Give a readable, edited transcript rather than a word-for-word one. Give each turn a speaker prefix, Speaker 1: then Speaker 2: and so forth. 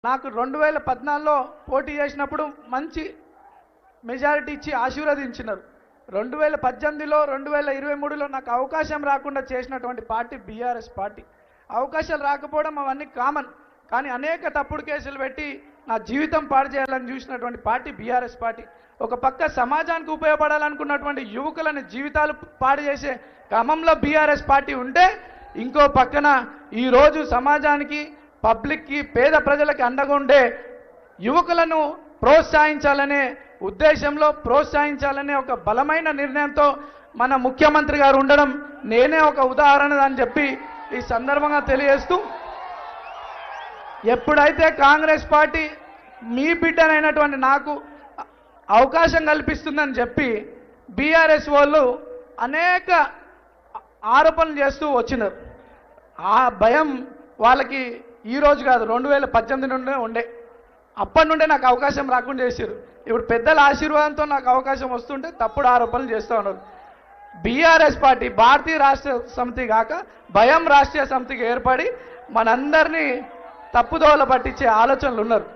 Speaker 1: నాకు 2014లో పోటీ చేసినప్పుడు మంచి మెజారిటీ ఇచ్చి ఆశీర్వదించినారు. 2018లో 2023లో నాకు అవకాశం రాకుండా చేసినటువంటి పార్టీ బీఆర్ఎస్ పార్టీ. అవకాశాలు రాకపోవడం అవన్నీ కామన్, కానీ అనేక తప్పుడు కేసులు పెట్టి నా జీవితం పాడు చేయాలని చూసినటువంటి పార్టీ బీఆర్ఎస్ పార్టీ. ఒక పక్క సమాజానికి ఉపయోగపడాలనుకున్నటువంటి యువకులని జీవితాలు పాడు చేసే క్రమంలో బీఆర్ఎస్ పార్టీ ఉంటే, ఇంకో పక్కన ఈరోజు సమాజానికి పబ్లిక్కి పేద ప్రజలకి అండగా ఉండే యువకులను ప్రోత్సహించాలనే ఉద్దేశంలో ప్రోత్సహించాలనే ఒక బలమైన నిర్ణయంతో మన ముఖ్యమంత్రి గారు ఉండడం నేనే ఒక ఉదాహరణ అని చెప్పి ఈ సందర్భంగా తెలియజేస్తూ, ఎప్పుడైతే కాంగ్రెస్ పార్టీ మీ బిడ్డనైనటువంటి నాకు అవకాశం కల్పిస్తుందని చెప్పి బీఆర్ఎస్ వాళ్ళు అనేక ఆరోపణలు చేస్తూ వచ్చినారు. ఆ భయం వాళ్ళకి ఈరోజు కాదు, 2018 నుండే ఉండే. అప్పటి నుండే నాకు అవకాశం రాకుండా చేశారు. ఇప్పుడు పెద్దల ఆశీర్వాదంతో నాకు అవకాశం వస్తుంటే తప్పుడు ఆరోపణలు చేస్తూ ఉన్నారు. బీఆర్ఎస్ పార్టీ భారతీయ రాష్ట్ర సమితి కాక భయం రాష్ట్రీయ సమితికి ఏర్పడి మనందరినీ తప్పుదోవల పట్టించే ఆలోచనలు ఉన్నారు.